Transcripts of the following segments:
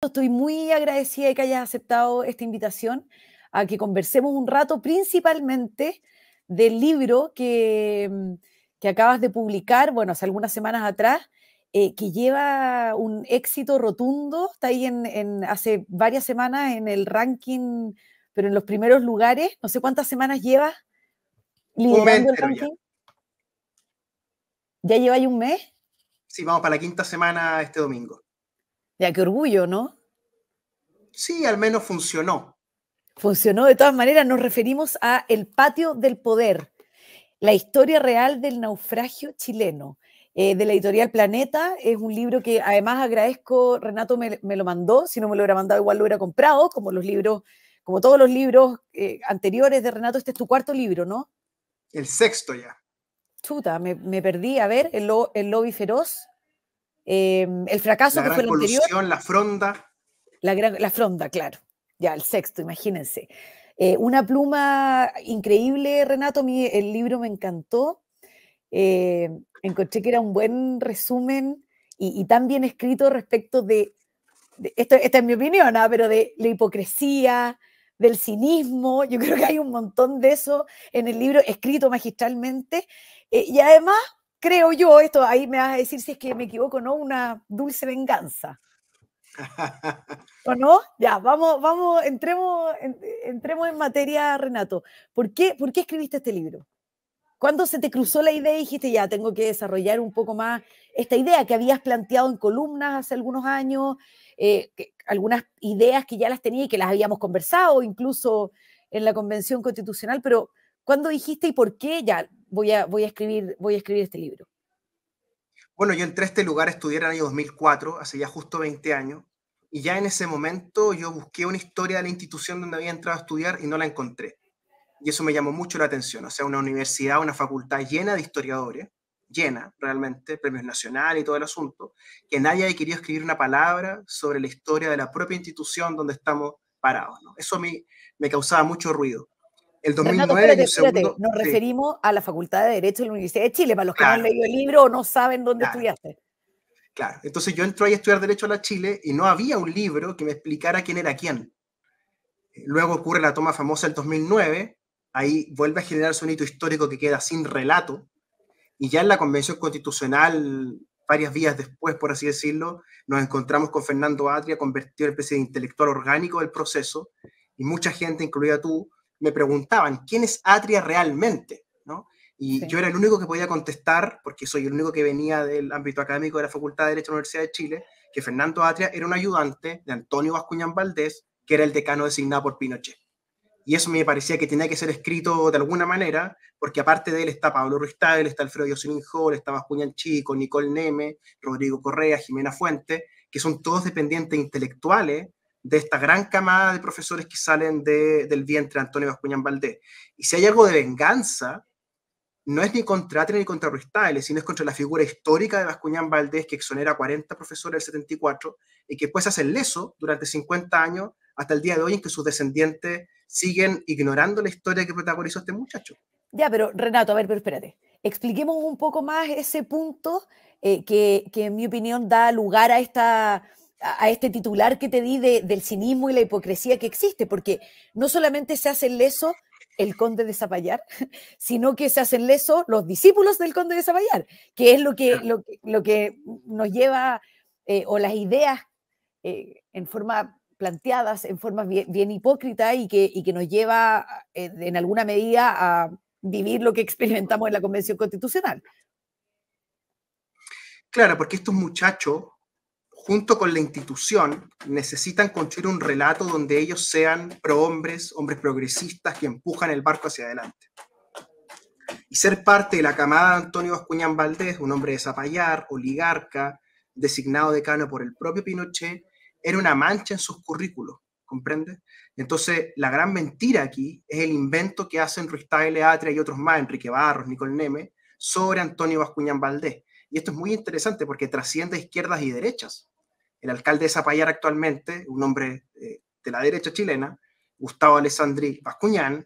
Estoy muy agradecida de que hayas aceptado esta invitación a que conversemos un rato, principalmente del libro que acabas de publicar, bueno, hace algunas semanas atrás, que lleva un éxito rotundo, está ahí hace varias semanas en el ranking, pero en los primeros lugares. No sé cuántas semanas llevas Un mes liderando el entero ya. ranking. ¿Ya lleva ahí un mes? Sí, vamos para la quinta semana este domingo. Ya, qué orgullo, ¿no? Sí, al menos funcionó. Funcionó de todas maneras. Nos referimos a El Patio del Poder, la historia real del naufragio chileno, de la editorial Planeta. Es un libro que además agradezco, Renato me lo mandó, si no me lo hubiera mandado igual lo hubiera comprado, como todos los libros anteriores de Renato. Este es tu cuarto libro, ¿no? El sexto ya. Chuta, me perdí. A ver, El Lobby Feroz, El Fracaso, La que fue gran el anterior. colusión, la fronda. La Fronda, claro. Ya, el sexto, imagínense. Una pluma increíble, Renato. El libro me encantó. Encontré que era un buen resumen y tan bien escrito respecto esta es mi opinión, pero de la hipocresía, del cinismo. Yo creo que hay un montón de eso en el libro, escrito magistralmente. Y además, creo yo, esto ahí me vas a decir si es que me equivoco, ¿no? Una dulce venganza. ¿O no? Ya, entremos en materia, Renato. ¿Por qué escribiste este libro? ¿Cuándo se te cruzó la idea y dijiste, ya, tengo que desarrollar un poco más esta idea que habías planteado en columnas hace algunos años, algunas ideas que ya las tenía y que las habíamos conversado, incluso en la Convención Constitucional, pero ¿cuándo dijiste y por qué ya voy a escribir este libro? Bueno, yo entré a este lugar a estudiar en el año 2004, hace ya justo 20 años, y ya en ese momento yo busqué una historia de la institución donde había entrado a estudiar y no la encontré. Y eso me llamó mucho la atención. O sea, una universidad, una facultad llena de historiadores, llena realmente, premios nacionales y todo el asunto, que nadie haya querido escribir una palabra sobre la historia de la propia institución donde estamos parados, ¿no? Eso a mí me causaba mucho ruido. El Renato, 2009 y espérate, un espérate. segundo, Nos sí, referimos a la Facultad de Derecho de la Universidad de Chile, para los que no han claro, leído el libro o no saben dónde claro, estudiaste. claro. Entonces yo entré ahí a estudiar Derecho a la Chile y no había un libro que me explicara quién era quién. Luego ocurre la toma famosa del 2009, ahí vuelve a generarse un hito histórico que queda sin relato, y ya en la Convención Constitucional, varios días después, por así decirlo, nos encontramos con Fernando Atria, convertido en especie de intelectual orgánico del proceso, y mucha gente, incluida tú, me preguntaban, ¿quién es Atria realmente? ¿No? Y yo Sí. era el único que podía contestar, porque soy el único que venía del ámbito académico de la Facultad de Derecho de la Universidad de Chile, que Fernando Atria era un ayudante de Antonio Bascuñán Valdés, que era el decano designado por Pinochet. Y eso me parecía que tenía que ser escrito de alguna manera, porque aparte de él está Pablo Ruiz-Tagle, está Alfredo Jocelyn Hall, está Bascuñán Chico, Nicole Neme, Rodrigo Correa, Jimena Fuente, que son todos dependientes intelectuales de esta gran camada de profesores que salen del vientre de Antonio Bascuñán Valdés. Y si hay algo de venganza, no es ni contra Atria ni contra Ruiz-Tagle, sino es contra la figura histórica de Bascuñán Valdés, que exonera a 40 profesores del 74 y que después hace leso durante 50 años hasta el día de hoy, en que sus descendientes siguen ignorando la historia que protagonizó este muchacho. Ya, pero Renato, a ver, pero espérate. Expliquemos un poco más ese punto que en mi opinión da lugar a este titular que te di del cinismo y la hipocresía que existe, porque no solamente se hace leso el conde de Zapallar, sino que se hacen leso los discípulos del conde de Zapallar, que es lo que nos lleva, o las ideas en forma planteadas, en forma bien hipócrita y que nos lleva en alguna medida a vivir lo que experimentamos en la Convención Constitucional. Claro, porque estos muchachos, junto con la institución, necesitan construir un relato donde ellos sean hombres progresistas que empujan el barco hacia adelante. Y ser parte de la camada de Antonio Bascuñán Valdés, un hombre de Zapallar, oligarca, designado decano por el propio Pinochet, era una mancha en sus currículos, ¿comprende? Entonces, la gran mentira aquí es el invento que hacen Ruiz-Tagle, Atria y otros más, Enrique Barros, Nicole Neme, sobre Antonio Bascuñán Valdés. Y esto es muy interesante porque trasciende a izquierdas y derechas. El alcalde de Zapallar actualmente, un hombre de la derecha chilena, Gustavo Alessandri Bascuñán,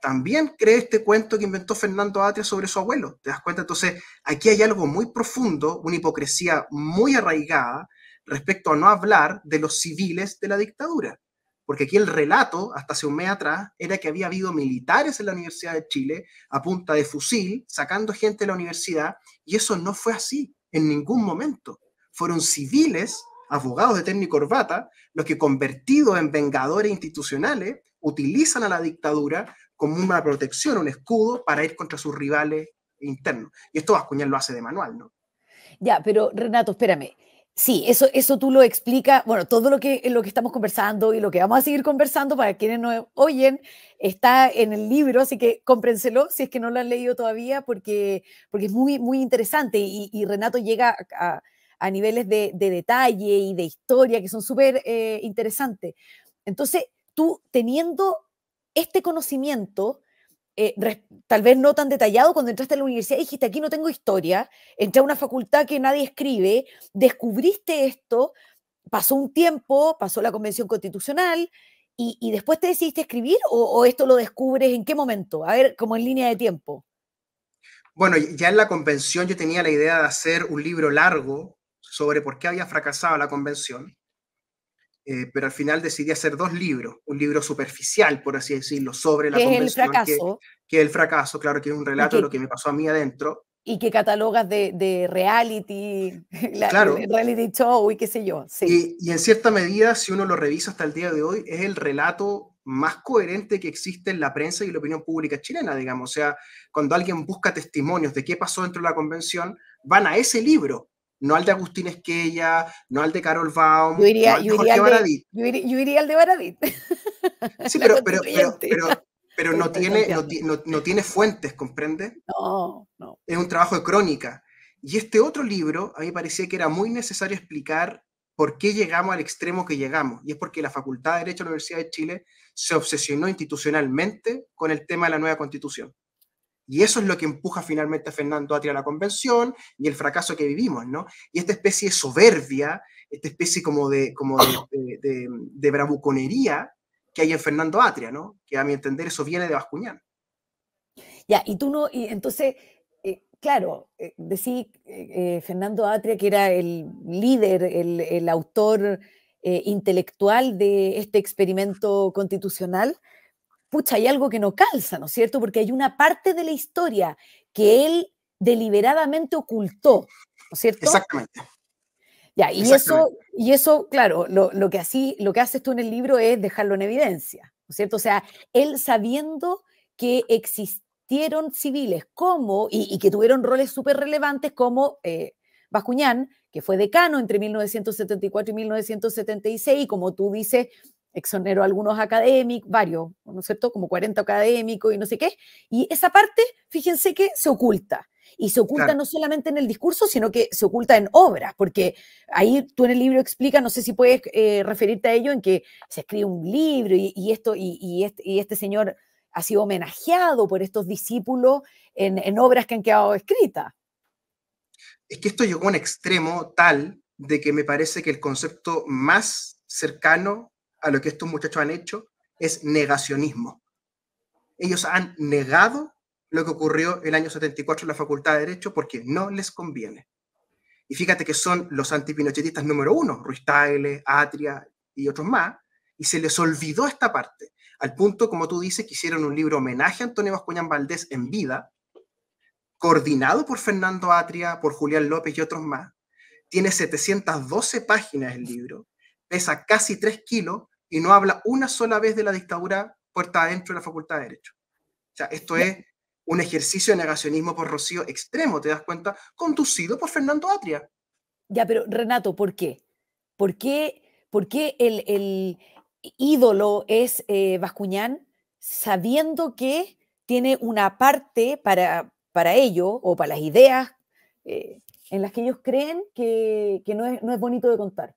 también cree este cuento que inventó Fernando Atria sobre su abuelo. ¿Te das cuenta? Entonces, aquí hay algo muy profundo, una hipocresía muy arraigada, respecto a no hablar de los civiles de la dictadura. Porque aquí el relato, hasta hace un mes atrás, era que había habido militares en la Universidad de Chile a punta de fusil, sacando gente de la universidad, y eso no fue así en ningún momento. Fueron civiles, abogados de técnico corbata, los que, convertidos en vengadores institucionales, utilizan a la dictadura como una protección, un escudo para ir contra sus rivales internos. Y esto Bascuñán lo hace de manual, ¿no? Ya, pero Renato, espérame. Sí, eso tú lo explicas, bueno, todo lo que estamos conversando y lo que vamos a seguir conversando para quienes nos oyen está en el libro, así que cómprenselo si es que no lo han leído todavía, porque es muy, muy interesante y Renato llega a niveles de detalle y de historia que son súper interesantes. Entonces, tú teniendo este conocimiento, tal vez no tan detallado, cuando entraste a la universidad dijiste, aquí no tengo historia, entré a una facultad que nadie escribe, descubriste esto, pasó un tiempo, pasó la Convención Constitucional, y después te decidiste escribir, o esto lo descubres en qué momento, a ver, como en línea de tiempo. Bueno, ya en la convención yo tenía la idea de hacer un libro largo sobre por qué había fracasado la convención, pero al final decidí hacer dos libros, un libro superficial, por así decirlo, sobre la ¿Qué es el convención, fracaso? que es el fracaso, claro, que es un Y relato de que, lo que me pasó a mí adentro. y que catalogas de reality, el Claro, reality show y qué sé yo, sí. y en cierta medida, si uno lo revisa hasta el día de hoy, es el relato más coherente que existe en la prensa y la opinión pública chilena, digamos. O sea, cuando alguien busca testimonios de qué pasó dentro de la convención, van a ese libro, no al de Agustín Esquella, no al de Carol Yo Baum, no iría, al de yo iría Jorge al de, Baradit. yo iría al de Baradit, Sí, la constituyente. pero Estoy no tiene, no, tonteando. no tiene fuentes, ¿comprende? No, no. Es un trabajo de crónica. Y este otro libro, a mí me parecía que era muy necesario explicar por qué llegamos al extremo que llegamos. Y es porque la Facultad de Derecho de la Universidad de Chile se obsesionó institucionalmente con el tema de la nueva constitución. Y eso es lo que empuja finalmente a Fernando Atria a la convención y el fracaso que vivimos, ¿no? Y esta especie de soberbia, esta especie de bravuconería que hay en Fernando Atria, ¿no? Que a mi entender eso viene de Bascuñán. Ya, y tú no, y entonces, claro, decí Fernando Atria, que era el líder, el autor intelectual de este experimento constitucional. Pucha, hay algo que no calza, ¿no es cierto? Porque hay una parte de la historia que él deliberadamente ocultó, ¿no es cierto? Exactamente, Ya, exactamente. y eso claro, lo que haces tú en el libro es dejarlo en evidencia, ¿no es cierto? O sea, él sabiendo que existieron civiles como, y que tuvieron roles súper relevantes como Bascuñán, que fue decano entre 1974 y 1976, y como tú dices, exoneró a algunos académicos, varios, ¿no es cierto? Como 40 académicos y no sé qué. Y esa parte, fíjense que se oculta. Y se oculta Claro. no solamente en el discurso, sino que se oculta en obras, porque ahí tú en el libro explicas, no sé si puedes referirte a ello, en que se escribe un libro y este señor ha sido homenajeado por estos discípulos en obras que han quedado escritas. Es que esto llegó a un extremo tal de que me parece que el concepto más cercano a lo que estos muchachos han hecho es negacionismo. Ellos han negado lo que ocurrió el año 74 en la Facultad de Derecho porque no les conviene. Y fíjate que son los antipinochetistas número uno, Ruiz Tagle, Atria y otros más, y se les olvidó esta parte, al punto, como tú dices, que hicieron un libro homenaje a Antonio Bascuñán Valdés en vida, coordinado por Fernando Atria, por Julián López y otros más. Tiene 712 páginas el libro, pesa casi 3 kilos y no habla una sola vez de la dictadura puerta adentro de la Facultad de Derecho. O sea, esto Ya, es un ejercicio de negacionismo por Rocío extremo, ¿te das cuenta? Conducido por Fernando Atria. ya, pero Renato, ¿por qué? ¿Por qué el ídolo es Bascuñán, sabiendo que tiene una parte para ello, o para las ideas eh, en las que ellos creen que no es bonito de contar?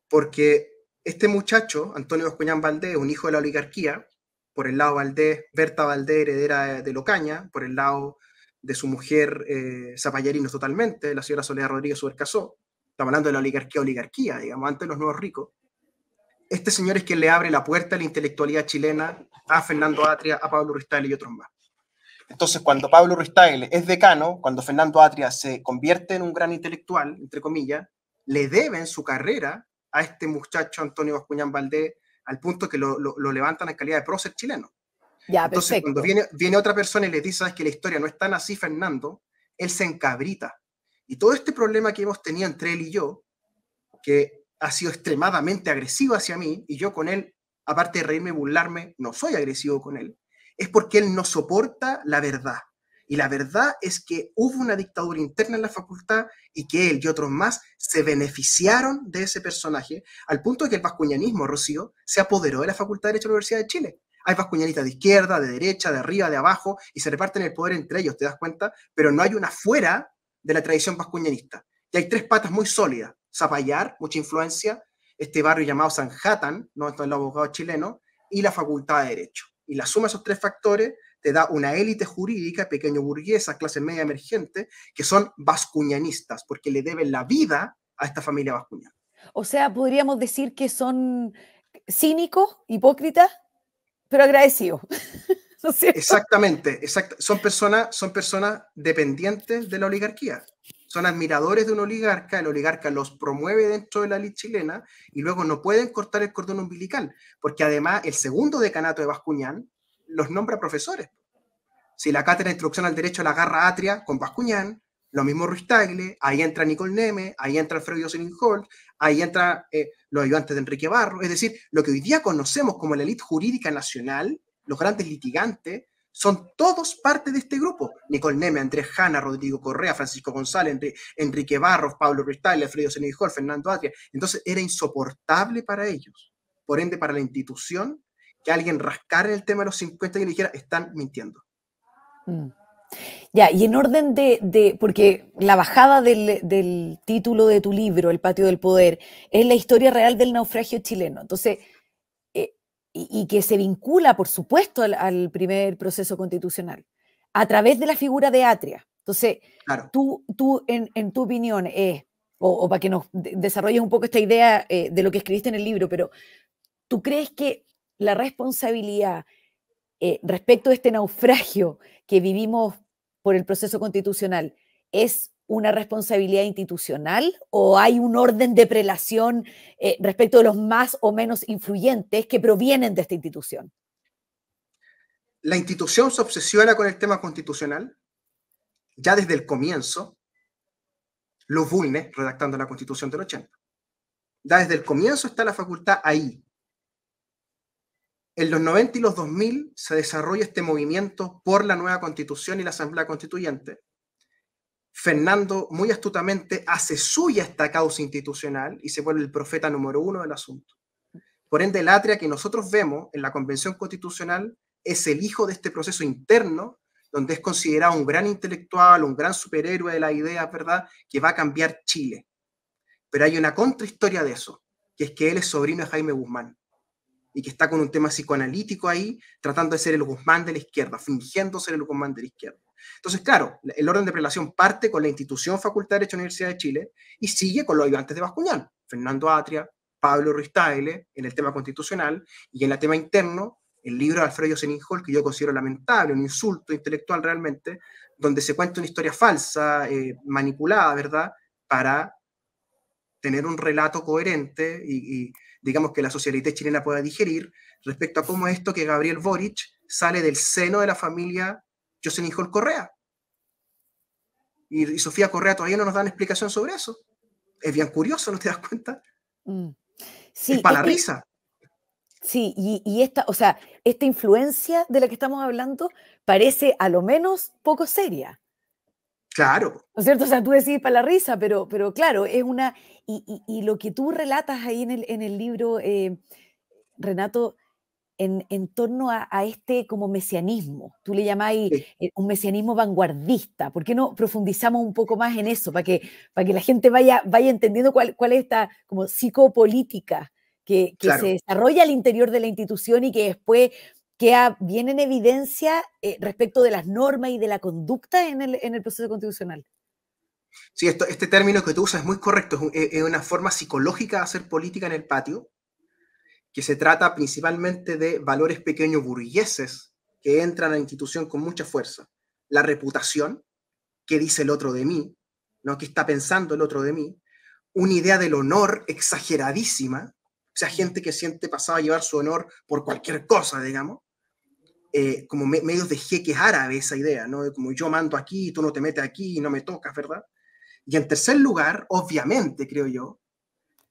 Porque este muchacho, Antonio Bascuñán Valdés, un hijo de la oligarquía, por el lado Valdés, Berta Valdés, heredera de Locaña, por el lado de su mujer Zapallarino totalmente, la señora Soledad Rodríguez Subercasó, estamos hablando de la oligarquía, digamos, antes de los nuevos ricos. Este señor es quien le abre la puerta a la intelectualidad chilena, a Fernando Atria, a Pablo Ruiz Tagle y otros más. Entonces, cuando Pablo Ruiz Tagle es decano, cuando Fernando Atria se convierte en un gran intelectual, entre comillas, le deben su carrera a este muchacho Antonio Bascuñán Valdés, al punto que lo levantan en calidad de prócer chileno. Ya, Entonces, cuando perfecto. viene otra persona y le dice, sabes que la historia no es tan así, Fernando, él se encabrita. Y todo este problema que hemos tenido entre él y yo, que ha sido extremadamente agresivo hacia mí, y yo con él, aparte de reírme y burlarme, no soy agresivo con él, es porque él no soporta la verdad. Y la verdad es que hubo una dictadura interna en la facultad y que él y otros más se beneficiaron de ese personaje, al punto de que el vascuñanismo, Rocío, se apoderó de la Facultad de Derecho de la Universidad de Chile. Hay vascuñanistas de izquierda, de derecha, de arriba, de abajo, y se reparten el poder entre ellos, ¿te das cuenta? Pero no hay una fuera de la tradición vascuñanista. Y hay tres patas muy sólidas. Zapallar, mucha influencia, este barrio llamado Sanhattan, ¿no? Entonces, el abogado chileno, y la Facultad de Derecho. Y la suma de esos tres factores te da una élite jurídica, pequeño burguesa, clase media emergente, que son vascuñanistas, porque le deben la vida a esta familia vascuñana. O sea, podríamos decir que son cínicos, hipócritas, pero agradecidos, ¿no es cierto? Exactamente, son personas dependientes de la oligarquía. Son admiradores de un oligarca, el oligarca los promueve dentro de la élite chilena y luego no pueden cortar el cordón umbilical, porque además el segundo decanato de Bascuñán los nombra profesores. Si la cátedra de introducción al derecho la agarra Atria con Bascuñán, lo mismo Ruiz Tagle, ahí entra Nicole Neme, ahí entra Alfredo Jocelyn Holt, ahí entra los ayudantes de Enrique Barro, es decir, lo que hoy día conocemos como la élite jurídica nacional, los grandes litigantes, son todos parte de este grupo. Nicole Neme, Andrés Jana, Rodrigo Correa, Francisco González, Enrique Barros, Pablo Ruiz Tagle, Alfredo Jocelyn Holt, Fernando Atria. Entonces era insoportable para ellos, por ende para la institución, que alguien rascara el tema de los 50 y le dijera, están mintiendo. Mm. Ya, y en orden porque la bajada del título de tu libro, El Patio del Poder, es la historia real del naufragio chileno. Entonces, y que se vincula, por supuesto, al primer proceso constitucional, a través de la figura de Atria. Entonces, Claro. tú en tu opinión, o para que nos desarrolles un poco esta idea de lo que escribiste en el libro, pero ¿tú crees que la responsabilidad respecto de este naufragio que vivimos por el proceso constitucional es una responsabilidad institucional o hay un orden de prelación respecto de los más o menos influyentes que provienen de esta institución? La institución se obsesiona con el tema constitucional ya desde el comienzo. Los Bulnes, redactando la Constitución del 80. Ya desde el comienzo está la facultad ahí. En los 90 y los 2000 se desarrolla este movimiento por la nueva Constitución y la Asamblea Constituyente. Fernando muy astutamente hace suya esta causa institucional y se vuelve el profeta número uno del asunto. Por ende, el Atria que nosotros vemos en la Convención Constitucional es el hijo de este proceso interno, donde es considerado un gran intelectual, un gran superhéroe de la idea, ¿verdad?, que va a cambiar Chile. Pero hay una contrahistoria de eso, que es que él es sobrino de Jaime Guzmán y que está con un tema psicoanalítico ahí, tratando de ser el Guzmán de la izquierda, fingiendo ser el Guzmán de la izquierda. Entonces, claro, el orden de prelación parte con la institución Facultad de Derecho de la Universidad de Chile y sigue con los ayudantes de Bascuñán, Fernando Atria, Pablo Ruiz Tagle, en el tema constitucional, y en el tema interno, el libro de Alfredo Jocelyn Holt, que yo considero lamentable, un insulto intelectual realmente, donde se cuenta una historia falsa, manipulada, ¿verdad?, para tener un relato coherente y digamos que la socialité chilena pueda digerir respecto a cómo esto que Gabriel Boric sale del seno de la familia Jocelyn Holt Correa. Y Sofía Correa todavía no nos dan explicación sobre eso. Es bien curioso, ¿no te das cuenta? Mm. Es Sí, para la risa. sí, y esta, o sea, esta influencia de la que estamos hablando parece a lo menos poco seria. Claro. ¿No es cierto? O sea, tú decís para la risa, pero claro, es una. Y lo que tú relatas ahí en el libro, Renato, en torno a este como mesianismo, tú le llamáis Sí, un mesianismo vanguardista. ¿Por qué no profundizamos un poco más en eso? Para que la gente vaya entendiendo cuál es esta como psicopolítica que se claro. desarrolla al interior de la institución y que después queda bien en evidencia respecto de las normas y de la conducta en el proceso constitucional. Sí, este término que tú usas es muy correcto. Es una forma psicológica de hacer política en el patio, que se trata principalmente de valores pequeños burgueses que entran a la institución con mucha fuerza. La reputación, qué dice el otro de mí, ¿no?, qué está pensando el otro de mí, una idea del honor exageradísima, o sea, gente que siente pasado a llevar su honor por cualquier cosa, digamos, como medios de jeques árabes esa idea, ¿no? Como yo mando aquí, tú no te metes aquí, no me tocas, ¿verdad? Y en tercer lugar, obviamente, creo yo,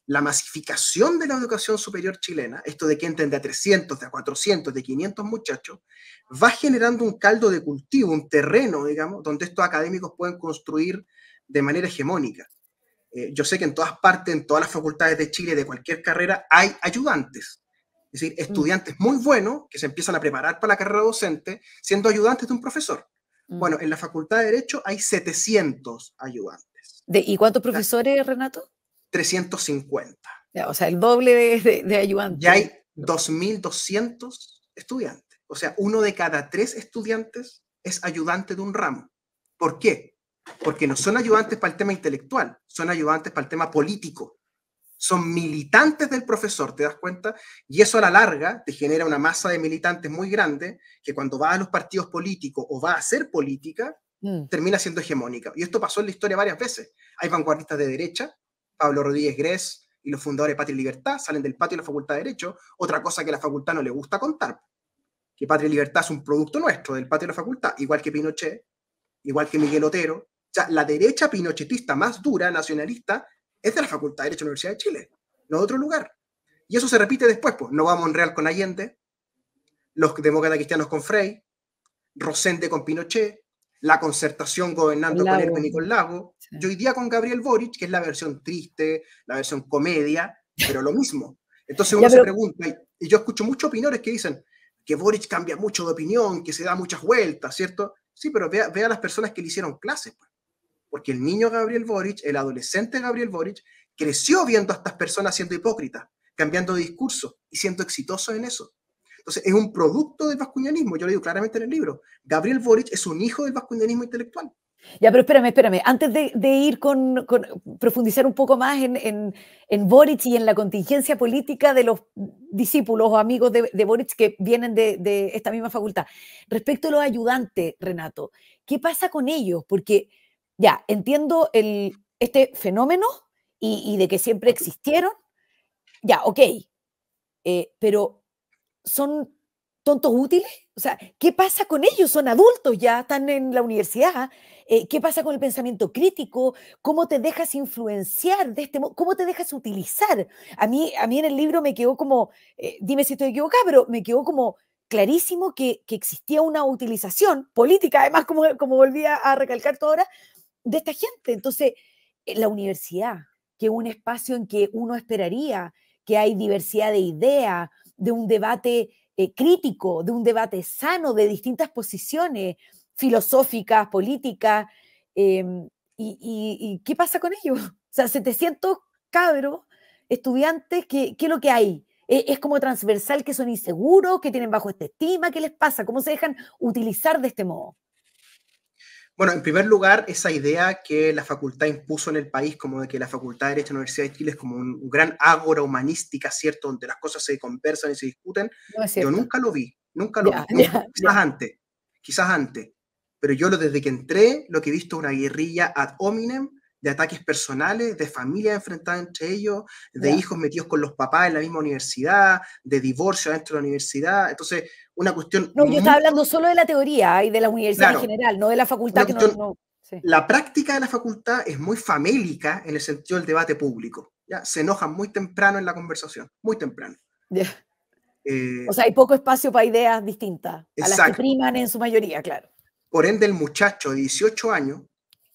la masificación de la educación superior chilena, esto de que entren de a 300, de a 400, de 500 muchachos, va generando un caldo de cultivo, un terreno, digamos, donde estos académicos pueden construir de manera hegemónica. Yo sé que en todas partes, en todas las facultades de Chile, de cualquier carrera, hay ayudantes. Es decir, estudiantes muy buenos que se empiezan a preparar para la carrera docente siendo ayudantes de un profesor. Bueno, en la Facultad de Derecho hay 700 ayudantes. ¿Y cuántos profesores, Renato? 350. O sea, el doble de ayudantes. Ya hay 2.200 estudiantes. O sea, 1 de cada 3 estudiantes es ayudante de un ramo. ¿Por qué? Porque no son ayudantes para el tema intelectual, son ayudantes para el tema político. Son militantes del profesor, ¿te das cuenta? Y eso a la larga te genera una masa de militantes muy grande que cuando va a los partidos políticos o va a hacer política, termina siendo hegemónica. Y esto pasó en la historia varias veces. Hay vanguardistas de derecha, Pablo Rodríguez Gress y los fundadores de Patria y Libertad salen del patio de la Facultad de Derecho, otra cosa que a la facultad no le gusta contar, que Patria y Libertad es un producto nuestro, del patio de la facultad, igual que Pinochet, igual que Miguel Otero. O sea, la derecha pinochetista más dura, nacionalista, es de la Facultad de Derecho de la Universidad de Chile, no de otro lugar. Y eso se repite después, pues. Novoa Monreal con Allende, los demócratas cristianos con Frey, Rosende con Pinochet, la Concertación gobernando con Erwin y con Lago, sí. Y hoy día con Gabriel Boric, que es la versión triste, la versión comedia, pero lo mismo. Entonces uno se pregunta, y yo escucho muchos opinadores que dicen que Boric cambia mucho de opinión, que se da muchas vueltas, ¿cierto? Sí, pero ve a las personas que le hicieron clases, pues. Porque el niño Gabriel Boric, el adolescente Gabriel Boric, creció viendo a estas personas siendo hipócritas, cambiando de discurso y siendo exitosos en eso. Entonces, es un producto del vascuñanismo, yo lo digo claramente en el libro. Gabriel Boric es un hijo del vascuñanismo intelectual. Ya, pero espérame. Antes de ir con profundizar un poco más en Boric y en la contingencia política de los discípulos o amigos de Boric que vienen de esta misma facultad. Respecto a los ayudantes, Renato, ¿qué pasa con ellos? Porque ya, entiendo este fenómeno y de que siempre existieron. Ya, ok. Pero ¿son tontos útiles? O sea, ¿qué pasa con ellos? Son adultos ya, están en la universidad. ¿Qué pasa con el pensamiento crítico? ¿Cómo te dejas influenciar de este modo? ¿Cómo te dejas utilizar? A mí en el libro me quedó como, dime si estoy equivocada, pero me quedó como clarísimo que existía una utilización política, además, como volví a recalcar toda hora, de esta gente. Entonces, la universidad, que es un espacio en que uno esperaría que hay diversidad de ideas, de un debate crítico, de un debate sano, de distintas posiciones filosóficas, políticas, y ¿qué pasa con ellos? O sea, 700 cabros, estudiantes, ¿qué es lo que hay? ¿Es como transversal que son inseguros, que tienen bajo autoestima? ¿Qué les pasa? ¿Cómo se dejan utilizar de este modo? Bueno, en primer lugar, esa idea que la facultad impuso en el país, como de que la Facultad de Derecho de la Universidad de Chile es como un gran ágora humanística, ¿cierto? Donde las cosas se conversan y se discuten. No es yo nunca lo vi, nunca. Quizás antes. Pero yo desde que entré, lo que he visto es una guerrilla ad hominem de ataques personales, de familias enfrentadas entre ellos, de hijos metidos con los papás en la misma universidad, de divorcio dentro de la universidad. Entonces, una cuestión... No, yo estaba hablando solo de la teoría y de la universidad en general, no de la facultad. Sí. La práctica de la facultad es muy famélica en el sentido del debate público. ¿Ya? Se enojan muy temprano en la conversación, muy temprano. O sea, hay poco espacio para ideas distintas, exacto. A las que priman en su mayoría, claro. Por ende, el muchacho de 18 años,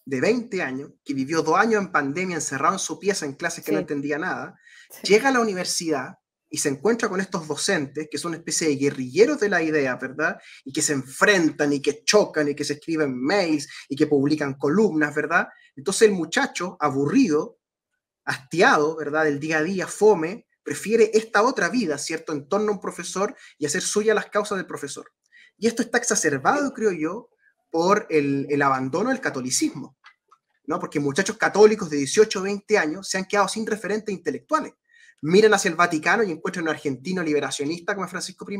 de 20 años, que vivió 2 años en pandemia encerrado en su pieza en clases que no entendía nada, llega a la universidad y se encuentra con estos docentes que son una especie de guerrilleros de la idea, ¿verdad? Y que se enfrentan y que chocan y que se escriben mails y que publican columnas, ¿verdad? Entonces el muchacho, aburrido, hastiado, ¿verdad? Del día a día, fome, prefiere esta otra vida, ¿cierto? En torno a un profesor y hacer suya las causas del profesor. Y esto está exacerbado, creo yo, por el abandono del catolicismo, ¿no? Porque muchachos católicos de 18 o 20 años se han quedado sin referentes intelectuales. Miran hacia el Vaticano y encuentran un argentino liberacionista como Francisco I.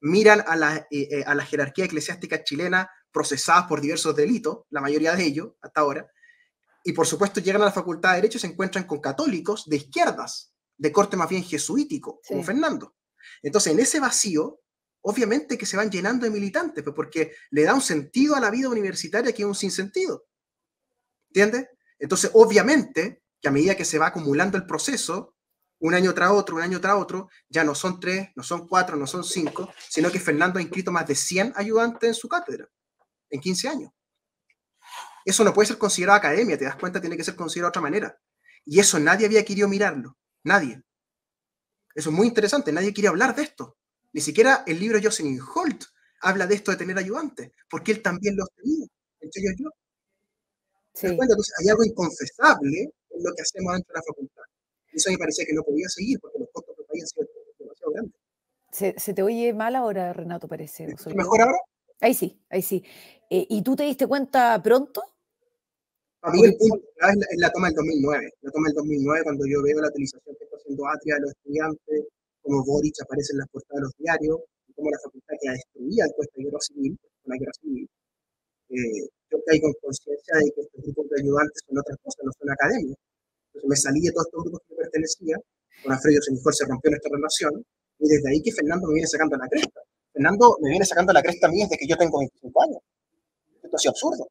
Miran a la jerarquía eclesiástica chilena procesadas por diversos delitos, la mayoría de ellos hasta ahora, Y por supuesto llegan a la Facultad de Derecho y se encuentran con católicos de izquierdas, de corte más bien jesuítico, como Sí, Fernando. Entonces, en ese vacío, obviamente que se van llenando de militantes, pues porque le da un sentido a la vida universitaria que es un sinsentido. ¿Entiendes? Entonces, obviamente que a medida que se va acumulando el proceso, un año tras otro, un año tras otro, ya no son 3, no son 4, no son 5, sino que Fernando ha inscrito más de 100 ayudantes en su cátedra en 15 años. Eso no puede ser considerado academia, te das cuenta, tiene que ser considerado de otra manera. Y eso nadie había querido mirarlo, nadie. Eso es muy interesante, nadie quiere hablar de esto. Ni siquiera el libro Jocelyn Holt habla de esto de tener ayudantes, porque él también los tenía, entre ellos yo. ¿Te das sí. cuenta? Entonces hay algo inconfesable en lo que hacemos dentro de la facultad. Y eso me parecía que no podía seguir, porque los costos que habían sido demasiado grandes. Se te oye mal ahora, Renato, parece, ¿Me ¿o escuchas soy yo? mejor ahora? Ahí sí, ahí sí. ¿Y tú te diste cuenta pronto? Para mí Porque, el punto clave es la toma del 2009. La toma del 2009, cuando yo veo la utilización que está haciendo Atria de los estudiantes, como Boric aparece en las portadas de los diarios, y como la facultad queda destruida después de la guerra civil, una guerra civil, yo caí con conciencia de que estos grupos de ayudantes son otras cosas, no son academias. Entonces me salí de todos estos grupos que yo pertenecía, con Alfredo Senifol se rompió nuestra relación, y desde ahí que Fernando me viene sacando la cresta. Fernando me viene sacando la cresta a mí desde que yo tengo 25 años. Esto es absurdo.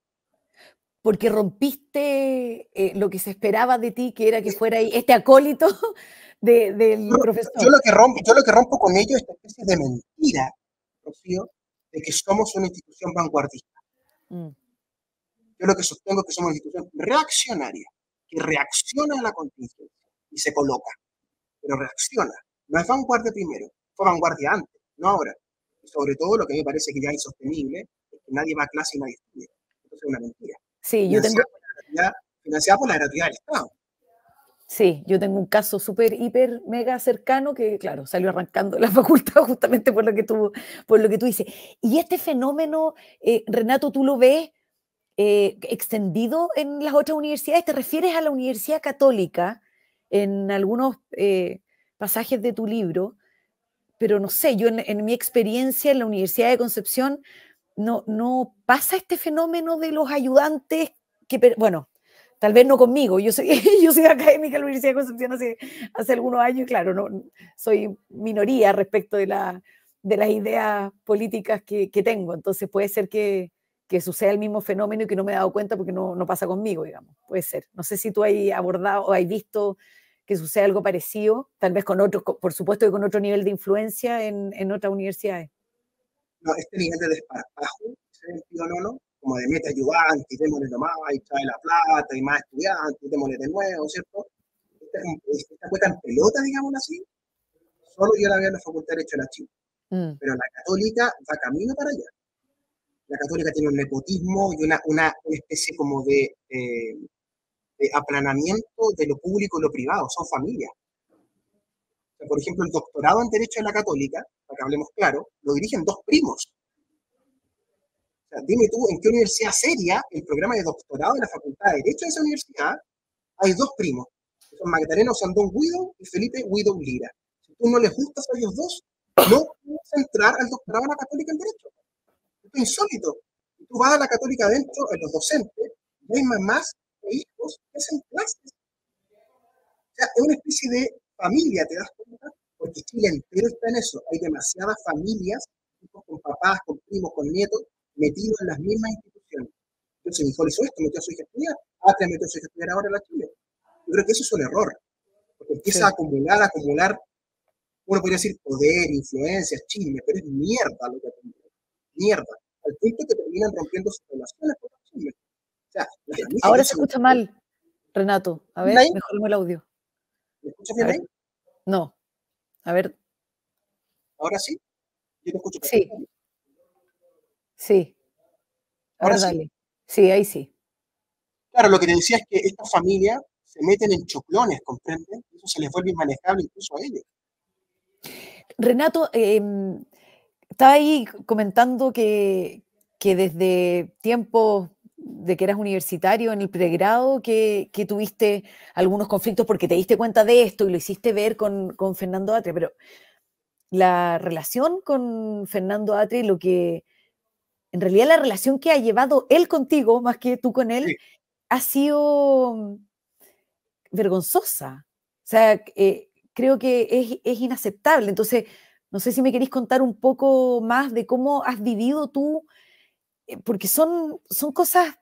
porque rompiste lo que se esperaba de ti, que era que fuera ahí este acólito del Yo profesor. lo que rompo con ello es esta especie de mentira, Rocío, de que somos una institución vanguardista. Mm. Yo lo que sostengo es que somos una institución reaccionaria, que reacciona a la contingencia y se coloca, pero reacciona. No es vanguardia primero, fue vanguardia antes, no ahora. Y sobre todo lo que me parece que ya es insostenible es que nadie va a clase y nadie estudia. Entonces es una mentira. Sí, yo Financiada tengo, por la gratuidad, financiada por la gratuidad del Estado. sí, yo tengo un caso súper, hiper, mega cercano que, claro, salió arrancando de la facultad justamente por lo que tú dices. Y este fenómeno, Renato, ¿tú lo ves extendido en las otras universidades? ¿Te refieres a la Universidad Católica en algunos pasajes de tu libro? Pero no sé, yo en mi experiencia en la Universidad de Concepción no pasa este fenómeno de los ayudantes que, bueno, tal vez no conmigo, yo soy, yo soy académica en la Universidad de Concepción hace algunos años y claro, soy minoría respecto de las ideas políticas que tengo, entonces puede ser que suceda el mismo fenómeno y que no me he dado cuenta porque no pasa conmigo, digamos, puede ser. No sé si tú has abordado o has visto que suceda algo parecido, tal vez con otros, por supuesto que con otro nivel de influencia en otras universidades. No, este nivel de desparpajo, ese sentido no, como de mete ayudante, y démosle nomás, y trae la plata, y más estudiantes, y démosle de nuevo, ¿cierto? Esta cueca en pelota, digamos así, solo yo la veo en la Facultad de Derecho de la Chile. Mm, Pero la Católica va camino para allá. La Católica tiene un nepotismo y una especie como de aplanamiento de lo público y lo privado, son familias. O sea, por ejemplo, el doctorado en Derecho de la Católica, para que hablemos claro, lo dirigen dos primos. O sea, dime tú, ¿en qué universidad seria el programa de doctorado de la Facultad de Derecho de esa universidad hay dos primos? Que son Magdalena Osandón Guido y Felipe Guido Lira. Si tú no les gustas a ellos dos, no puedes entrar al doctorado de la Católica en Derecho. Esto es insólito. Y tú vas a la Católica adentro, en los docentes, y hay mamás e hijos que hacen clases. O sea, es una especie de familia, ¿te das cuenta? Porque Chile entero está en eso. Hay demasiadas familias, hijos con papás, con primos, con nietos, metidos en las mismas instituciones. Entonces, mi hijo hizo esto, metió a su hija a estudiar. Atria metió a su hija a estudiar ahora en la Chile. Yo creo que eso es un error, porque empieza sí. a acumular, uno podría decir poder, influencias, chisme, pero es mierda lo que acumula. Mierda. Al punto que terminan rompiendo sus relaciones por los chismes. O sea, las familias Ahora ya se son. escucha mal, Renato. A ¿Bien ver, ahí? mejoremos el audio. ¿Me escuchas A bien ahí? ver, no. A ver, Ahora sí, yo te escucho sí, perfectamente. sí. A Ahora ver, sí. dale. Sí, ahí sí. Claro, lo que te decía es que estas familias se meten en choclones, ¿comprenden? Eso se les vuelve inmanejable incluso a ellos. Renato, estaba ahí comentando que desde tiempos de que eras universitario en el pregrado, que tuviste algunos conflictos porque te diste cuenta de esto y lo hiciste ver con Fernando Atria, pero la relación con Fernando Atria, lo que en realidad la relación que ha llevado él contigo, más que tú con él, Sí. ha sido vergonzosa. O sea, creo que es inaceptable. Entonces, no sé si me queréis contar un poco más de cómo has vivido tú, porque son cosas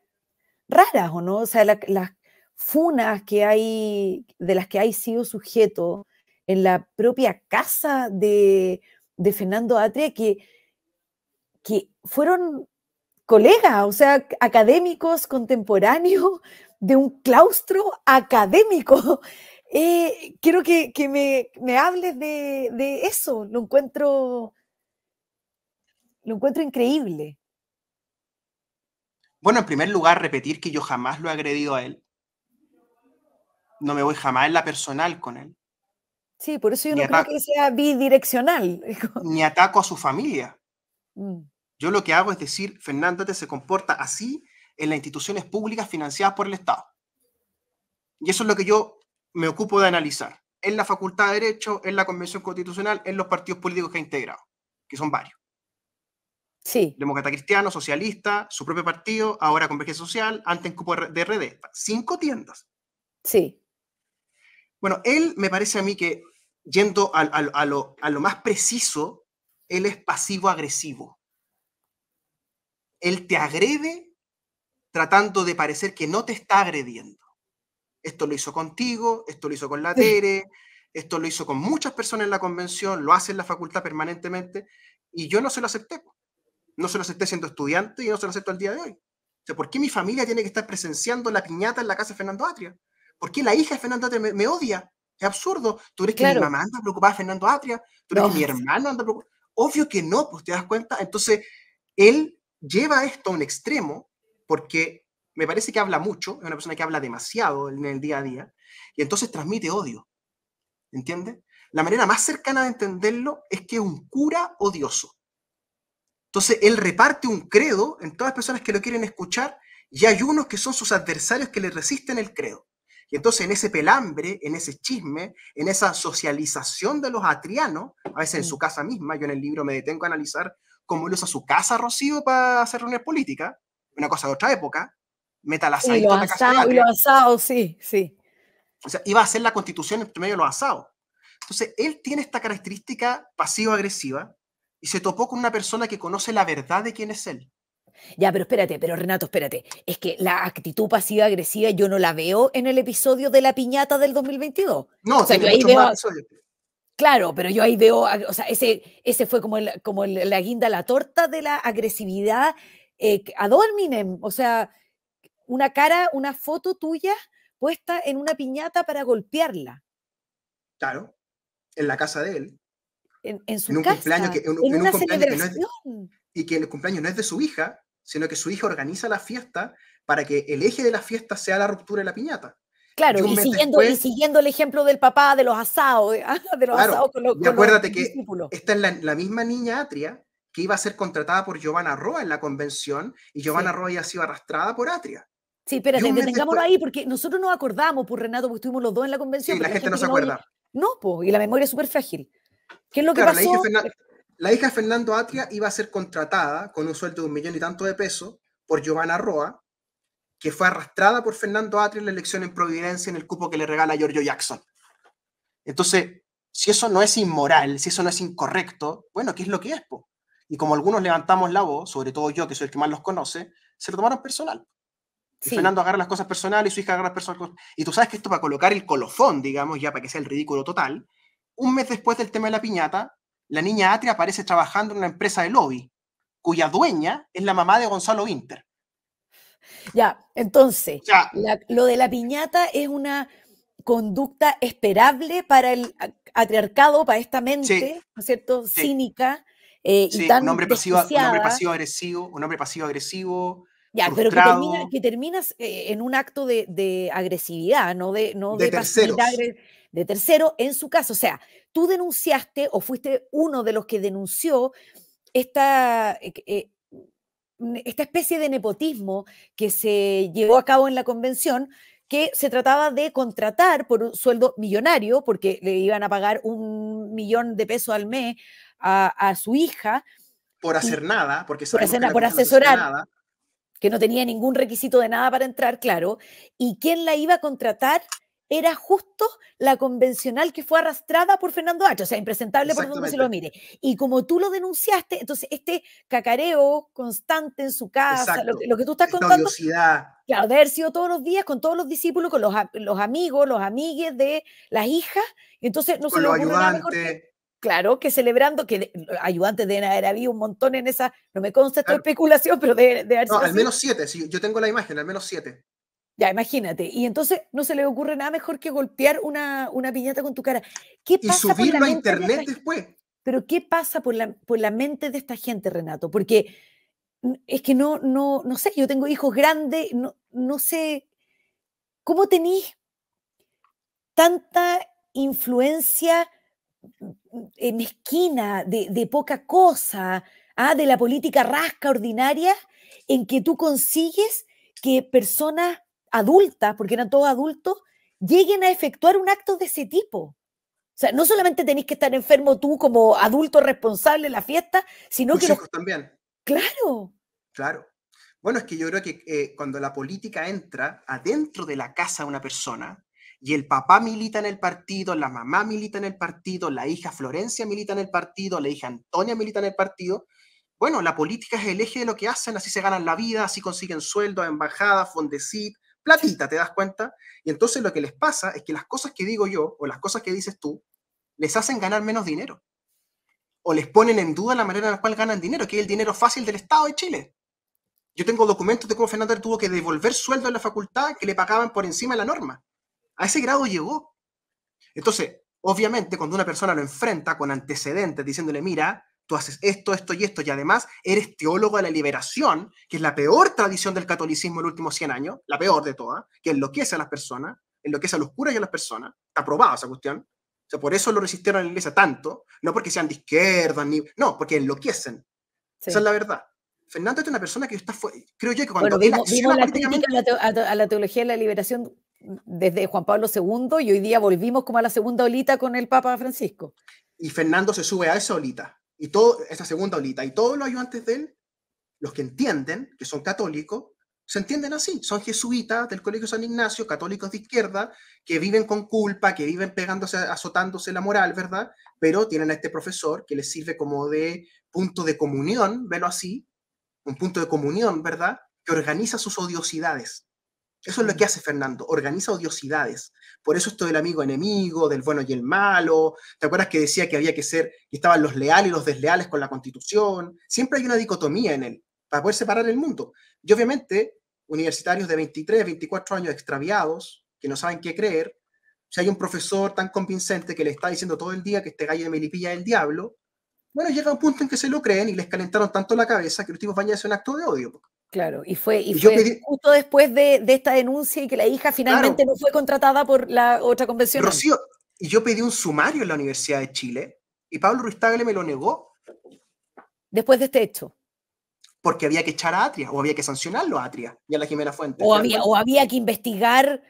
raras, ¿o no? O sea, las funas que hay, de las que hay sido sujeto en la propia casa de Fernando Atria, que fueron colegas, o sea, académicos contemporáneos de un claustro académico. Quiero que me hables de eso, lo encuentro increíble. Bueno, en primer lugar, repetir que yo jamás lo he agredido a él. No me voy jamás en la personal con él. Sí, por eso yo Ni, no creo que sea bidireccional. ni ataco a su familia. Mm, Yo lo que hago es decir, Fernando Atria se comporta así en las instituciones públicas financiadas por el Estado. Y eso es lo que yo me ocupo de analizar en la Facultad de Derecho, en la Convención Constitucional, en los partidos políticos que ha integrado, que son varios. sí, Demócrata Cristiano, Socialista, su propio partido, ahora Convergencia Social, antes en cupo de RD. 5 tiendas. sí. Bueno, él me parece a mí que, yendo a lo más preciso, él es pasivo-agresivo. Él te agrede tratando de parecer que no te está agrediendo. Esto lo hizo contigo, esto lo hizo con la Tere, esto lo hizo con muchas personas en la convención, lo hace en la facultad permanentemente, y yo no se lo acepté. No se lo acepté siendo estudiante y no se lo acepto al día de hoy. O sea, ¿por qué mi familia tiene que estar presenciando la piñata en la casa de Fernando Atria? ¿Por qué la hija de Fernando Atria me odia? Es absurdo. ¿Tú crees que mi Claro, mamá anda preocupada de Fernando Atria? ¿Tú crees no, que mi hermano anda preocupado? Obvio que no, pues te das cuenta. Entonces, él lleva esto a un extremo porque me parece que habla mucho, es una persona que habla demasiado en el día a día, y entonces transmite odio, ¿entiendes? La manera más cercana de entenderlo es que es un cura odioso. Entonces, él reparte un credo en todas las personas que lo quieren escuchar y hay unos que son sus adversarios que le resisten el credo. Y entonces en ese pelambre, en ese chisme, en esa socialización de los atrianos, a veces en su casa misma, yo en el libro me detengo a analizar cómo él usa su casa, Rocío, para hacer reuniones políticas, una cosa de otra época, meta el sí, asadito en la casa de los Atria, asados, sí, sí. o sea, iba a hacer la constitución entre medio de los asados. Entonces, él tiene esta característica pasivo-agresiva y se topó con una persona que conoce la verdad de quién es él. Ya, pero espérate, pero Renato, espérate. Es que la actitud pasiva-agresiva yo no la veo en el episodio de la piñata del 2022. O No, sea, tiene yo ahí muchos más veo, episodios. claro, pero yo ahí veo, o sea, ese fue la guinda a la torta de la agresividad ad hominem. O sea, una cara, una foto tuya puesta en una piñata para golpearla, Claro, en la casa de él, en en su un cumpleaños casa, que, en en un una cumpleaños que no es, celebración. y que el cumpleaños no es de su hija, sino que su hija organiza la fiesta para que el eje de la fiesta sea la ruptura de la piñata. Y Claro, un mes y después, siguiendo el ejemplo del papá de los asados, de los claro, asados y con los acuérdate que discípulos. esta es la misma niña Atria que iba a ser contratada por Giovanna Roa en la convención y Giovanna Sí. Roa ya ha sido arrastrada por Atria. Sí, Y espérate, un mes detengámonos después, ahí porque nosotros nos acordamos, pues Renato, porque estuvimos los dos en la convención, sí, la pero la gente no gente se que no oye, acuerda. no, pues, y la memoria es súper frágil. ¿Qué es lo que Claro, pasó? la hija de Fernando Atria iba a ser contratada con un sueldo de 1 millón y tanto de pesos por Giovanna Roa, que fue arrastrada por Fernando Atria en la elección en Providencia en el cupo que le regala Giorgio Jackson. Entonces, si eso no es inmoral, si eso no es incorrecto, bueno, ¿qué es lo que es? Po? Y como algunos levantamos la voz, sobre todo yo, que soy el que más los conoce, se lo tomaron personal. Y Sí, Fernando agarra las cosas personales y su hija agarra las personas. Y tú sabes que esto para colocar el colofón, digamos, ya para que sea el ridículo total, un mes después del tema de la piñata, la niña Atria aparece trabajando en una empresa de lobby, cuya dueña es la mamá de Gonzalo Winter. ya, entonces, O sea, lo de la piñata es una conducta esperable para el atriarcado, para esta sí, mente, ¿no es cierto?, sí, cínica y sí, tan desquiciada. un hombre pasivo agresivo, Ya, pero frustrado, que terminas en un acto de agresividad, no de de pasividad terceros. de tercero en su caso. O sea, tú denunciaste o fuiste uno de los que denunció esta, esta especie de nepotismo que se llevó a cabo en la convención, que se trataba de contratar por un sueldo millonario, porque le iban a pagar 1 millón de pesos al mes a su hija, Por y hacer nada, porque sabemos que la por cuestión no asesora asesorar. nada. que no tenía ningún requisito de nada para entrar, claro, y quien la iba a contratar era justo la convencional que fue arrastrada por Fernando Hacha, o sea, impresentable por donde se lo Exactamente, mire. Y como tú lo denunciaste, entonces este cacareo constante en su casa, exacto. lo que tú estás Esta contando, odiosidad, claro, de haber sido todos los días con todos los discípulos, con los amigos, los amigues de las hijas, y entonces no se con le los ocurre nada mejor que, ayudantes, claro, que celebrando, que ayudantes deben haber habido un montón en esa, no me consta esta claro. especulación, pero de haber No, sido al así. menos 7, sí, yo tengo la imagen, al menos 7. Ya, imagínate. Y entonces no se le ocurre nada mejor que golpear una piñata con tu cara. ¿Qué Y pasa por la subirlo a mente de esta internet gente? después. Pero ¿qué pasa por la mente de esta gente, Renato? Porque es que no sé, yo tengo hijos grandes, no sé, ¿cómo tenís tanta influencia mezquina, de poca cosa, de la política rasca ordinaria, en que tú consigues que personas adultas, porque eran todos adultos, lleguen a efectuar un acto de ese tipo? O sea, no solamente tenés que estar enfermo tú como adulto responsable en la fiesta, sino que Tus los... hijos también, Claro, claro. Bueno, es que yo creo que cuando la política entra adentro de la casa de una persona y el papá milita en el partido, la mamá milita en el partido, la hija Florencia milita en el partido, la hija Antonia milita en el partido, bueno, la política es el eje de lo que hacen, así se ganan la vida, así consiguen sueldos, embajadas, Fondesit, platita, ¿te das cuenta? Y entonces lo que les pasa es que las cosas que digo yo o las cosas que dices tú les hacen ganar menos dinero o les ponen en duda la manera en la cual ganan dinero, que es el dinero fácil del Estado de Chile. Yo tengo documentos de cómo Fernando tuvo que devolver sueldo en la facultad que le pagaban por encima de la norma. A ese grado llegó. Entonces, obviamente, cuando una persona lo enfrenta con antecedentes diciéndole, mira, tú haces esto, esto y esto, y además eres teólogo de la liberación, que es la peor tradición del catolicismo en los últimos 100 años, la peor de todas, que enloquece a las personas, enloquece a los curas y a las personas. Está aprobada esa cuestión. O sea, por eso lo resistieron a la iglesia tanto, no porque sean de izquierda, ni, no, porque enloquecen. Esa es sí. la verdad. Fernando es una persona que está, creo yo que Bueno, cuando él vimos acciona la crítica políticamente, a la teología de la liberación desde Juan Pablo II y hoy día volvimos como a la segunda olita con el Papa Francisco. y Fernando se sube a esa olita, y todo, esa segunda olita, y todos los ayudantes de él, los que entienden, que son católicos, se entienden así, son jesuitas del Colegio San Ignacio, católicos de izquierda, que viven con culpa, que viven pegándose, azotándose la moral, ¿verdad? Pero tienen a este profesor que les sirve como de punto de comunión, velo así, un punto de comunión, ¿verdad? Que organiza sus odiosidades. Eso es lo Mm. que hace Fernando, organiza odiosidades. Por eso esto del amigo enemigo, del bueno y el malo. ¿Te acuerdas que decía que había que ser, que estaban los leales y los desleales con la Constitución? Siempre hay una dicotomía en él, para poder separar el mundo. Y obviamente, universitarios de 23, 24 años extraviados, que no saben qué creer, si hay un profesor tan convincente que le está diciendo todo el día que este gallo de Melipilla es el diablo, bueno, llega un punto en que se lo creen y les calentaron tanto la cabeza que los tipos van a hacer un acto de odio. Claro, y Y yo fue pedí, justo después de esta denuncia y que la hija finalmente claro, no fue contratada por la otra convencional, Rocío, y yo pedí un sumario en la Universidad de Chile y Pablo Ruiz Tagle me lo negó después de este hecho. porque había que echar a Atria o había que sancionarlo a Atria y a la Jimena Fuentes, ¿te das O cuenta? había que investigar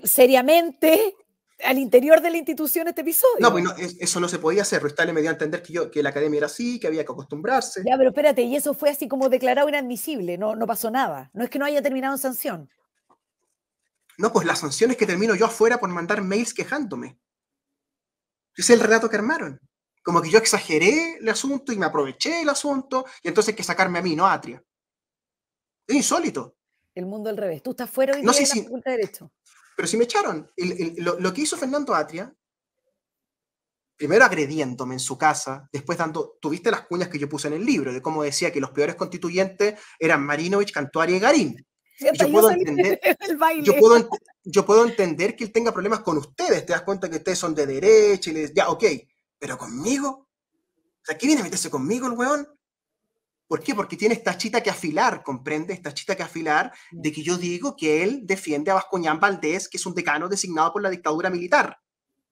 seriamente al interior de la institución este No, pues episodio. no, eso no se podía hacer. Ruiz Tagle me dio a entender que la academia era así, que había que acostumbrarse. Ya, pero espérate, y eso fue así como declarado inadmisible, no pasó nada. No es que no haya terminado en sanción. No, pues las sanciones que termino yo afuera por mandar mails quejándome. Ese es el relato que armaron. Como que yo exageré el asunto y me aproveché del asunto y entonces hay que sacarme a mí, no a Atria. Es insólito. El mundo al revés. Tú estás fuera hoy No día sé de la si, Facultad de Derecho. pero si me echaron. Lo que hizo Fernando Atria primero agrediéndome en su casa, después dando, tuviste las cuñas que yo puse en el libro, de cómo decía que los peores constituyentes eran Marinovich, Cantuaria y Garín. Y ¿Cierto? yo Yo puedo salí entender, del yo baile. puedo, yo puedo entender que él tenga problemas con ustedes, te das cuenta que ustedes son de derecha, y les, ya, ok, pero conmigo, o sea, ¿qué viene a meterse conmigo el weón? ¿Por qué? Porque tiene esta chita que afilar, ¿comprende? Esta chita que afilar de que yo digo que él defiende a Bascuñán Valdés, que es un decano designado por la dictadura militar.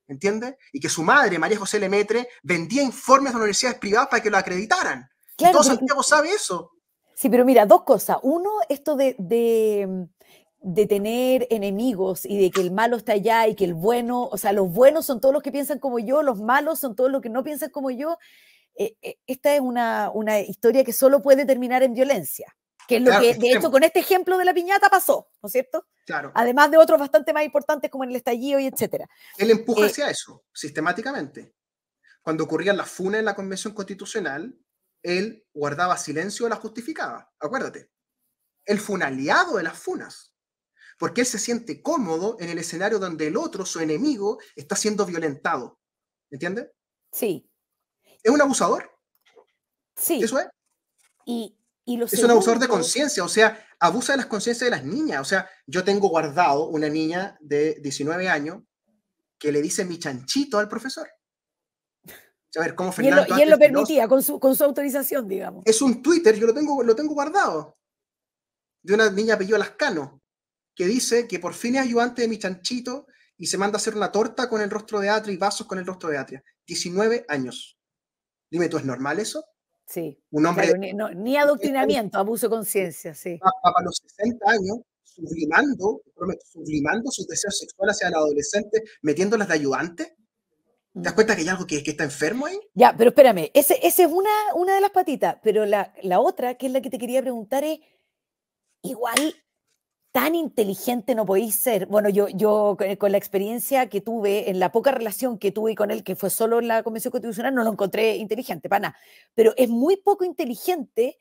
¿Entiendes? Y que su madre, María José Lemetre, vendía informes de universidades privadas para que lo acreditaran. Y Claro, todo pero Santiago sabe eso. sí, pero mira, dos cosas. Uno, esto de tener enemigos y de que el malo está allá y que el bueno, o sea, los buenos son todos los que piensan como yo, los malos son todos los que no piensan como yo. Esta es una historia que solo puede terminar en violencia. Que es lo Claro, que, de hecho, extremo. con este ejemplo de la piñata pasó, ¿no es cierto? Claro. Además de otros bastante más importantes como en el estallido y etcétera. Él empuja hacia eso, sistemáticamente. Cuando ocurrían las funas en la Convención Constitucional, él guardaba silencio o las justificaba. Acuérdate. Él fue un aliado de las funas, porque él se siente cómodo en el escenario donde el otro, su enemigo, está siendo violentado. ¿Entiendes? Sí, Es un abusador. sí. Eso es. Y, y lo Es un abusador de segundo, conciencia, o sea, abusa de las conciencias de las niñas. O sea, yo tengo guardado una niña de 19 años que le dice mi chanchito al profesor. A ver, cómo Fernando y él Atria lo es celoso. permitía con su autorización, digamos. Es un Twitter, yo lo tengo guardado, de una niña apellido Lascano, que dice que por fin es ayudante de mi chanchito y se manda a hacer una torta con el rostro de Atria y vasos con el rostro de Atria. 19 años. Dime, ¿tú es normal eso? Sí, Un hombre claro, de ni 60 años, adoctrinamiento, abuso de conciencia, sí. para los 60 años, sublimando sus deseos sexuales hacia el adolescente, metiéndolas de ayudante. ¿Te das Mm. cuenta que hay algo que está enfermo ahí? Ya, pero espérame, ese es una de las patitas, pero la otra, que es la que te quería preguntar, es, igual tan inteligente no podéis ser. Bueno, yo con la experiencia que tuve, en la poca relación que tuve con él, que fue solo en la Convención Constitucional, no lo encontré inteligente, para nada. Pero es muy poco inteligente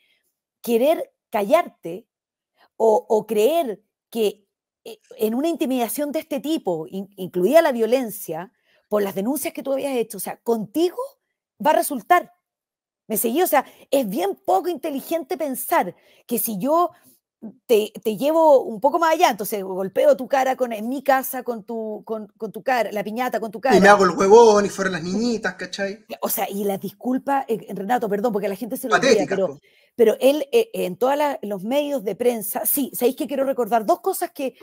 querer callarte o creer que en una intimidación de este tipo, incluida la violencia, por las denuncias que tú habías hecho, o sea, contigo va a resultar. ¿Me seguí? O sea, es bien poco inteligente pensar que si yo te llevo un poco más allá, entonces golpeo tu cara en mi casa con tu cara, la piñata con tu Y me cara. hago el huevón y fueron las niñitas, ¿cachai? O sea, y las disculpas, Renato, perdón, porque a la gente se le olvida, Patéticas, po. pero él en todos los medios de prensa, sí, sabéis que quiero recordar dos cosas que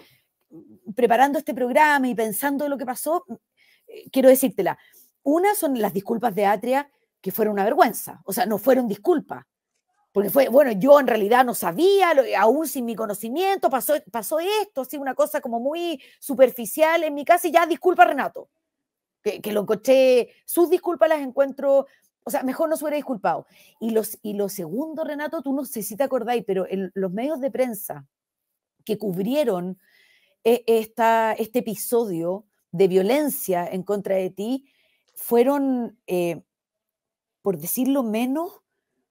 preparando este programa y pensando en lo que pasó, quiero decírtela. Una son las disculpas de Atria, que fueron una vergüenza, o sea, no fueron disculpas, porque fue, bueno, yo en realidad no sabía, aún sin mi conocimiento, pasó esto, así una cosa como muy superficial en mi casa y ya disculpa Renato, que lo encontré, sus disculpas las encuentro, o sea, mejor no se hubiera disculpado. Y lo segundo, Renato, tú no sé si te acordáis, pero en los medios de prensa que cubrieron este episodio de violencia en contra de ti fueron, por decirlo menos,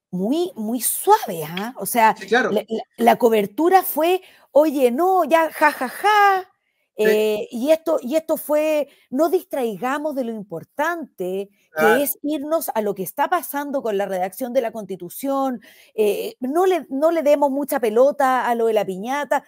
muy suaves, ¿ah? O sea, Sí, claro. la cobertura fue, oye, no, ya, ja, ja, ja, Sí, y esto fue, no distraigamos de lo importante que claro. es irnos a lo que está pasando con la redacción de la Constitución, no le demos mucha pelota a lo de la piñata.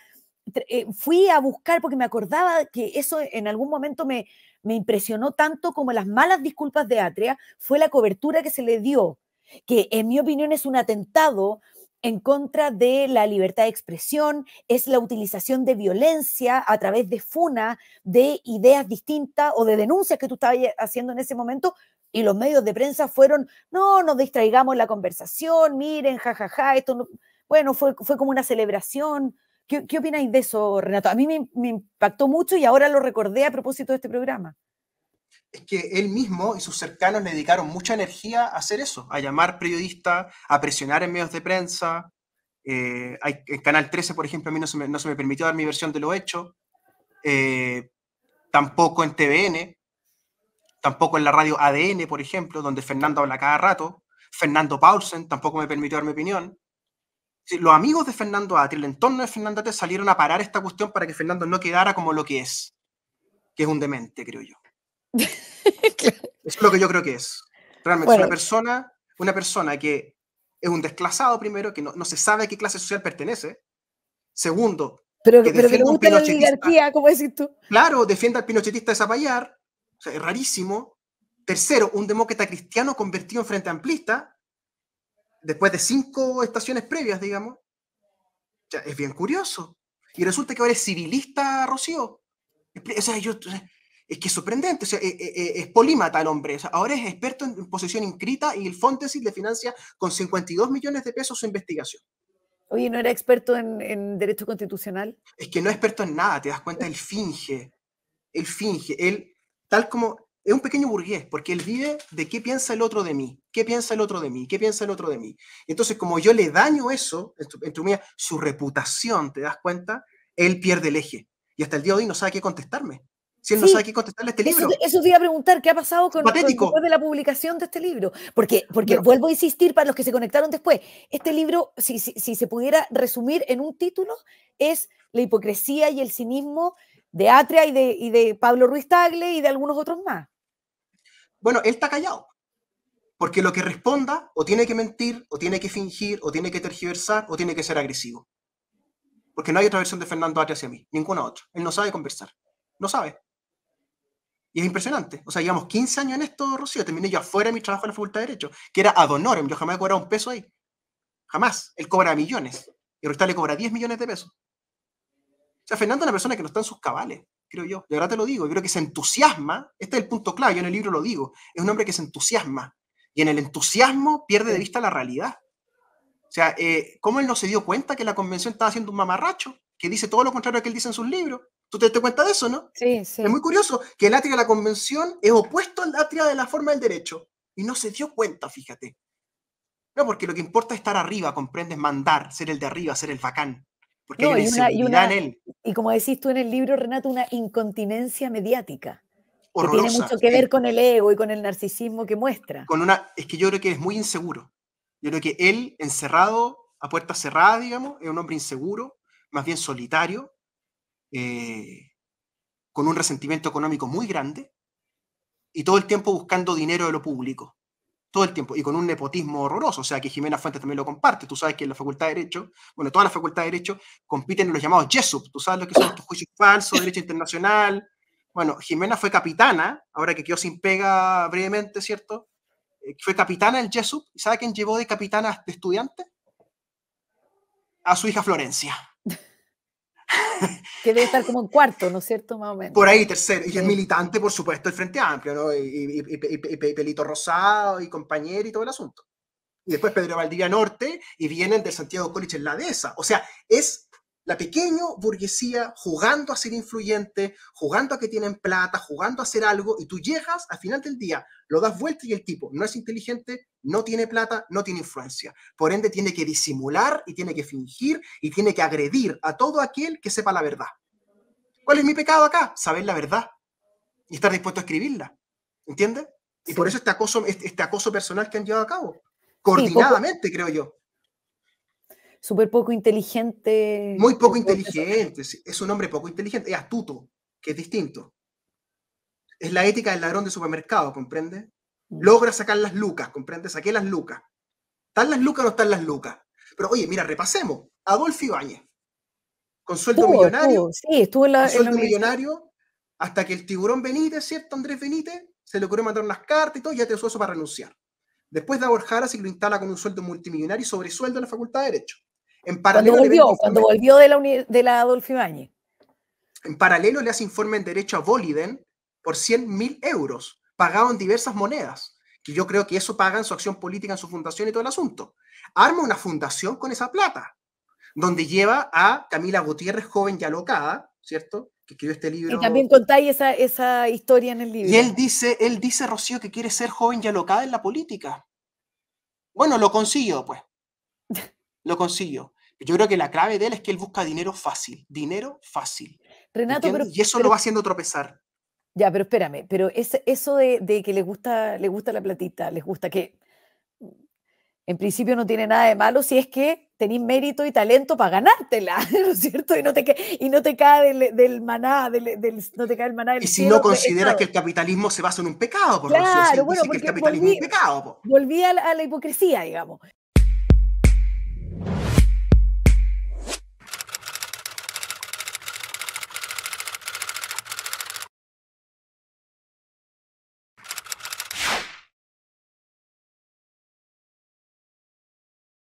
Fui a buscar porque me acordaba que eso en algún momento me impresionó tanto como las malas disculpas de Atria, fue la cobertura que se le dio, que en mi opinión es un atentado en contra de la libertad de expresión, es la utilización de violencia a través de funa, de ideas distintas o de denuncias que tú estabas haciendo en ese momento, y los medios de prensa fueron, no, nos distraigamos la conversación, miren, jajaja, ja, ja, esto no, bueno, fue como una celebración. ¿Qué opináis de eso, Renato? A mí me impactó mucho y ahora lo recordé a propósito de este programa. Es que él mismo y sus cercanos le dedicaron mucha energía a hacer eso, a llamar periodistas, a presionar en medios de prensa. En Canal 13, por ejemplo, a mí no se me permitió dar mi versión de lo hecho. Eh, Tampoco en TVN, tampoco en la radio ADN, por ejemplo, donde Fernando habla cada rato. Fernando Paulsen tampoco me permitió dar mi opinión. Sí, los amigos de Fernando Atria, el entorno de Fernando Atria, salieron a parar esta cuestión para que Fernando no quedara como lo que es un demente, creo yo. Eso es lo que yo creo que es. Realmente es Bueno, una persona que es un desclasado, primero, que no se sabe a qué clase social pertenece. Segundo, que pero que le defiende a un gusta la pinochetista. oligarquía, como decís tú. Claro, defiende al pinochetista de Zapallar. O sea, es rarísimo. Tercero, un demócrata cristiano convertido en frente amplista, después de 5 estaciones previas, digamos. O sea, es bien curioso. Y resulta que ahora es civilista, Rocío. O sea, es que es sorprendente, o sea, es polímata el hombre, o sea, ahora es experto en posesión inscrita y el Fondesit le financia con 52 millones de pesos su investigación. Oye, ¿no era experto en derecho constitucional? Es que no es experto en nada, te das cuenta, él finge, tal como es un pequeño burgués, porque él vive de qué piensa el otro de mí, qué piensa el otro de mí, qué piensa el otro de mí. Entonces, como yo le daño eso, entre mí, su reputación, ¿te das cuenta? Él pierde el eje. Y hasta el día de hoy no sabe qué contestarme. Si él no sabe qué contestarle a este libro. Eso te iba a preguntar, ¿qué ha pasado Patético. después de la publicación de este libro? Porque vuelvo a insistir para los que se conectaron después, este libro, si se pudiera resumir en un título, es la hipocresía y el cinismo de Atria y de Pablo Ruiz Tagle y de algunos otros más. Bueno, él está callado. Porque lo que responda, o tiene que mentir, o tiene que fingir, o tiene que tergiversar, o tiene que ser agresivo. Porque no hay otra versión de Fernando Atria hacia mí, ninguna otra. Él no sabe conversar. No sabe. Y es impresionante. O sea, llevamos 15 años en esto, Rocío. Terminé yo afuera de mi trabajo en la Facultad de Derecho, que era ad honorem. Yo jamás he cobrado un peso ahí. Jamás. Él cobra millones. Y Ruiz le cobra 10 millones de pesos. O sea, Fernando es una persona que no está en sus cabales, creo yo. De verdad te lo digo. Yo creo que se entusiasma. Este es el punto clave. Yo en el libro lo digo. Es un hombre que se entusiasma. Y en el entusiasmo pierde de vista la realidad. O sea, ¿cómo él no se dio cuenta que la convención estaba haciendo un mamarracho? Que dice todo lo contrario que él dice en sus libros. ¿Tú te das cuenta de eso, no? Sí, sí. Es muy curioso que el atria de la convención es opuesto al atria de la forma del derecho. Y no se dio cuenta, fíjate. No, porque lo que importa es estar arriba, comprendes, mandar, ser el de arriba, ser el bacán. Porque hay una inseguridad en él. Y como decís tú en el libro, Renato, una incontinencia mediática. Horrorosa, que tiene mucho que ver con el ego y con el narcisismo que muestra. Es que yo creo que es muy inseguro. Yo creo que él, encerrado, a puerta cerrada, digamos, es un hombre inseguro, más bien solitario, con un resentimiento económico muy grande y todo el tiempo buscando dinero de lo público. Todo el tiempo. Y con un nepotismo horroroso. O sea, que Jimena Fuentes también lo comparte. Tú sabes que en la Facultad de Derecho, bueno, todas las facultades de Derecho compiten en los llamados JESUP. Tú sabes lo que son estos juicios falsos, derecho internacional. Bueno, Jimena fue capitana, ahora que quedó sin pega brevemente, ¿cierto? Fue capitana del JESUP. ¿Y sabe quién llevó de capitana de estudiante? A su hija Florencia. Que debe estar como en cuarto, ¿no es cierto? Más o menos. Por ahí, tercero. Y es militante, por supuesto, del Frente Amplio, ¿no? Y pelito rosado, y compañero, y todo el asunto. Y después Pedro Valdivia Norte, y vienen del Santiago College en la dehesa. O sea, es la pequeña burguesía jugando a ser influyente, jugando a que tienen plata, jugando a hacer algo, y tú llegas al final del día, lo das vuelta y el tipo no es inteligente, no tiene plata, no tiene influencia. Por ende, tiene que disimular y tiene que fingir y tiene que agredir a todo aquel que sepa la verdad. ¿Cuál es mi pecado acá? Saber la verdad y estar dispuesto a escribirla. ¿Entiendes? Y por eso este acoso personal que han llevado a cabo. Coordinadamente, creo yo. Súper poco inteligente. Muy poco inteligente. Es un hombre poco inteligente. Es astuto, que es distinto. Es la ética del ladrón de supermercado, ¿comprende? Logra sacar las lucas, ¿comprende? Saqué las lucas. ¿Están las lucas o no están las lucas? Pero oye, mira, repasemos. Adolfo Ibáñez. Con sueldo millonario. Estuvo en la millonario hasta que el tiburón Benítez, ¿cierto? Andrés Benítez, se le ocurrió mandar unas cartas y todo, y ya te usó eso para renunciar. Después Davor Jara se lo instala con un sueldo multimillonario y sobresueldo en la Facultad de Derecho. En paralelo cuando volvió de la Adolfo Ibáñez. En paralelo le hace informe en derecho a Boliden por 100.000 euros, pagado en diversas monedas, que yo creo que eso paga en su acción política, en su fundación y todo el asunto. Arma una fundación con esa plata, donde lleva a Camila Gutiérrez, joven y alocada, ¿cierto? Que escribió este libro. Y también contáis esa historia en el libro. Y él dice, Rocío, que quiere ser joven y alocada en la política. Bueno, lo consiguió, pues. Lo consiguió. Yo creo que la clave de él es que él busca dinero fácil. Dinero fácil. Renato, y eso lo va haciendo tropezar. Ya, pero espérame. Pero eso de que le gusta la platita, les gusta que... En principio no tiene nada de malo si es que tenés mérito y talento para ganártela, ¿no es cierto? Y no te cae del maná, no te cae el maná del cielo. Y si cielo, no consideras que el capitalismo se basa en un pecado, por claro, Rocío, bueno, dice que el capitalismo es un pecado. Volví a la hipocresía, digamos.